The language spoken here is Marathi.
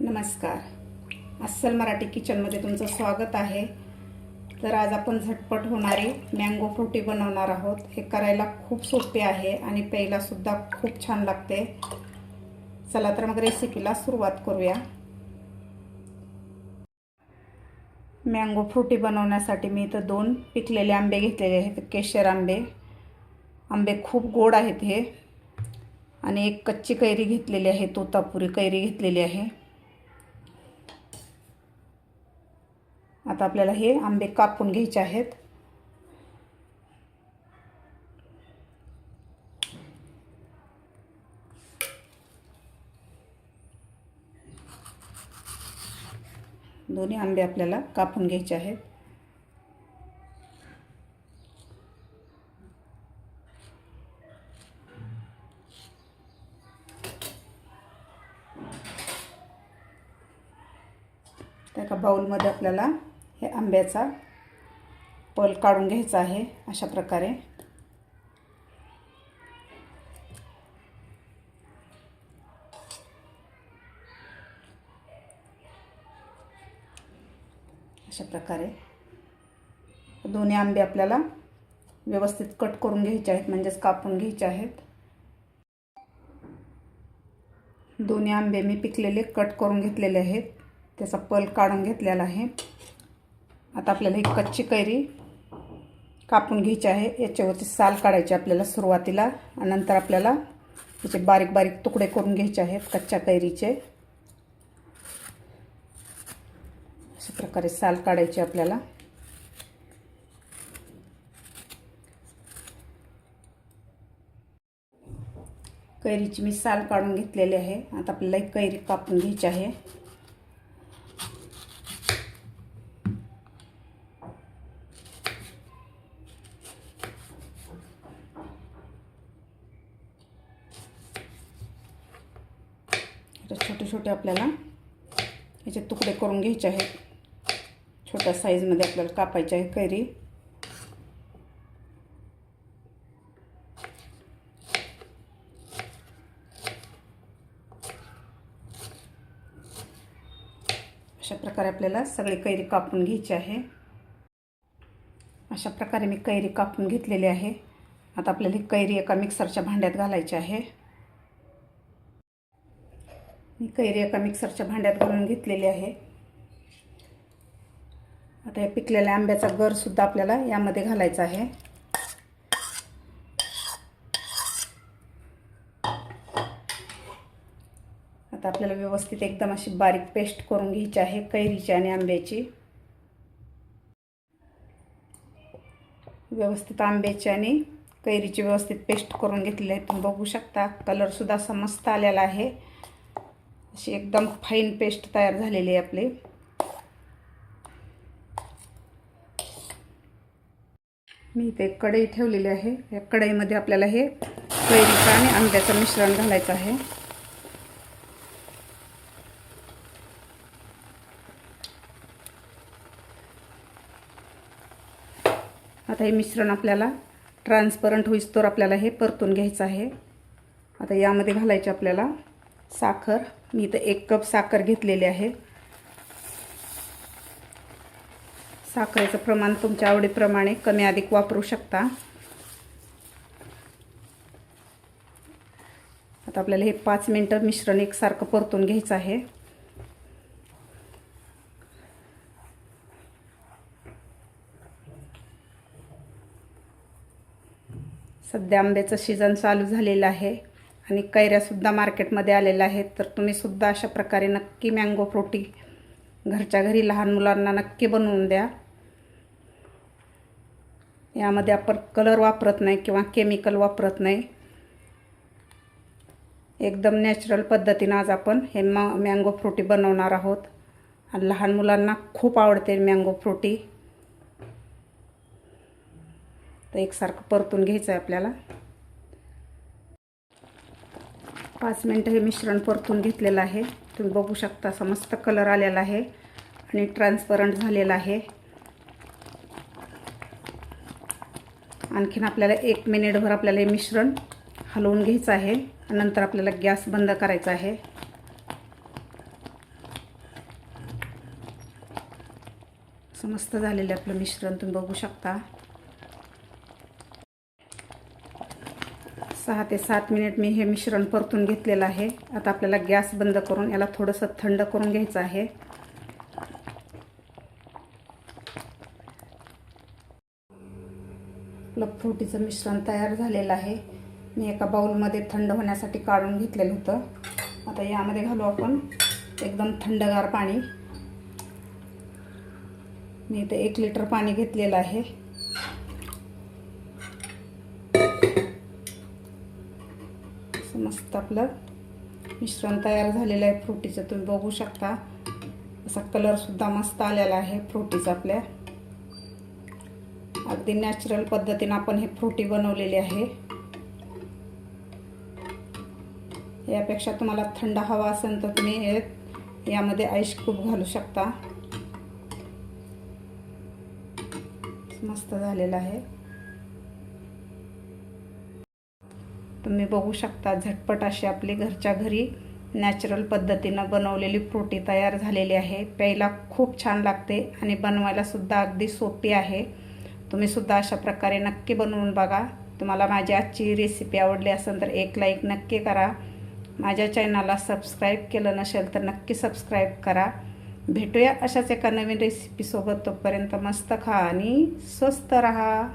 नमस्कार. अस्सल मराठी किचनमध्ये तुमचं स्वागत आहे. तर आज आपण झटपट होणारी मँगो फ्रुटी बनवणार आहोत. हे करायला खूप सोपे आहे आणि प्यायला सुद्धा खूप छान लागते. चला तर मग रेसिपीला सुरुवात करूया. मँगो फ्रुटी बनवण्यासाठी मी इथं 2 पिकलेले आंबे घेतलेले आहेत. केशर आंबे खूप गोड आहेत हे. आणि एक कच्ची कैरी घेतलेली आहे, तोतापुरी कैरी घेतलेली आहे. आता आपल्याला हे आंबे कापून घ्यायचे आहेत. दोन्ही आंबे आपल्याला कापून घ्यायचे आहेत. त्या एका बाउलमध्ये आपल्याला हे आंब्याचा पल काढून घ्यायचा आहे. अशा प्रकारे दोन्ही आंबे आपल्याला व्यवस्थित कट करून घ्यायचे आहेत, म्हणजेच कापून घ्यायचे आहेत. दोन्ही आंबे मी पिकलेले कट करून घेतलेले आहेत. त्याचा पल काढून घेतलेला आहे. आता आपल्याला ही कच्ची कैरी कापून घ्यायची आहे. याच्यावरची साल काढायची आपल्याला सुरुवातीला, आणि नंतर आपल्याला याचे बारीक बारीक तुकडे करून घ्यायचे आहेत कच्च्या कैरीचे. अशा प्रकारे साल काढायची आपल्याला. कैरीची मी साल काढून घेतलेली आहे. आता आपल्याला एक कैरी कापून घ्यायची आहे. छोटे छोटे आपल्याला याचे तुकडे करून घ्यायचे आहेत. छोट्या साईजमध्ये आपल्याला कापायचे आहे कैरी. अशा प्रकारे आपल्याला सगळी कैरी कापून घ्यायची आहे. अशा प्रकारे मी कैरी कापून घेतलेली आहे. आता आपल्याला ही कैरी एका मिक्सरच्या भांड्यात घालायची आहे. मी कैरी एका मिक्सरच्या भांड्यात घालून घेतलेली आहे. आता या पिकलेल्या आंब्याचा गर सुद्धा आपल्याला यामध्ये घालायचा आहे. आता आपल्याला व्यवस्थित एकदम अशी बारीक पेस्ट करून घ्यायची आहे कैरीची आणि आंब्याची. व्यवस्थित आंब्याची आणि कैरीची व्यवस्थित पेस्ट करून घेतलेली आहे. तुम्ही बघू शकता कलर सुद्धा असा मस्त आलेला आहे. अशी एकदम फाईन पेस्ट तयार झालेली आहे आपली. मी इथे कढई ठेवलेली आहे. या कढईमध्ये आपल्याला हे कैरीचं आणि आंब्याचं मिश्रण घालायचं आहे. आता हे मिश्रण आपल्याला ट्रान्सपरंट होईस्तोवर आपल्याला हे परतून घ्यायचं आहे. आता यामध्ये घालायचे आपल्याला साखर. मी इथं 1 कप साखर घेतलेली आहे. साखरेचं प्रमाण तुमच्या आवडीप्रमाणे कमी अधिक वापरू शकता. आता आपल्याला हे 5 मिनिटं मिश्रण एकसारखं परतून घ्यायचं आहे. सध्या आंब्याचं सीझन चालू झालेलं आहे आणि कैऱ्यासुद्धा मार्केटमध्ये आलेल्या आहेत. तर तुम्हीसुद्धा अशा प्रकारे नक्की मँगो फ्रुटी घरच्या घरी लहान मुलांना नक्की बनवून द्या. यामध्ये आपण कलर वापरत नाही किंवा केमिकल वापरत नाही. एकदम नॅचरल पद्धतीनं आज आपण हे मँगो फ्रुटी बनवणार आहोत. आणि लहान मुलांना खूप आवडते मँगो फ्रुटी. तर एकसारखं परतून घ्यायचं आहे आपल्याला. 5 मिनिटं हे मिश्रण परतून घेतलेलं आहे. तुम्ही बघू शकता असा मस्त कलर आलेला आहे आणि ट्रान्सपरंट झालेला आहे. आणखीन आपल्याला 1 मिनिटभर आपल्याला हे मिश्रण हलवून घ्यायचं आहे. नंतर आपल्याला गॅस बंद करायचा आहे. असं मस्त झालेलं आपलं मिश्रण तुम्ही बघू शकता. 6 ते 7 मिनिट मी हे मिश्रण परतून घेतलेलं आहे. आता आपल्याला गॅस बंद करून याला थोडंसं थंड करून घ्यायचं आहे. आपलं फ्रुटीचं मिश्रण तयार झालेलं आहे. मी एका बाउलमध्ये थंड होण्यासाठी काढून घेतलेलं होतं. आता यामध्ये घालू आपण एकदम थंडगार पाणी. मी इथे 1 लिटर पाणी घेतलेलं आहे. मस्त आपलं मिश्रण तयार झालेलं आहे फ्रुटीचं. तुम्ही बघू शकता असा कलर सुद्धा मस्त आलेला आहे फ्रुटीचा. आपल्या अगदी नॅचरल पद्धतीने आपण हे फ्रुटी बनवलेली आहे. यापेक्षा तुम्हाला थंड हवा असेल तर तुम्ही यामध्ये आईस क्यूब घालू शकता. मस्त झालेला आहे. तुम्ही बघू शकता झटपट अशी आपली घरच्या घरी नॅचरल पद्धतीनं बनवलेली फ्रुटी तयार झालेली आहे. प्यायला खूप छान लागते आणि बनवायला सुद्धा अगदी सोपी आहे. तुम्ही सुद्धा अशा प्रकारे नक्की बनवून बघा. तुम्हाला माझी आजची रेसिपी आवडली असेल तर एक लाईक नक्की करा. माझ्या चॅनलला सबस्क्राईब केलं नसेल तर नक्की सबस्क्राईब करा. भेटूया अशाच एका नवीन रेसिपीसोबत. तोपर्यंत मस्त खा आणि स्वस्त रहा.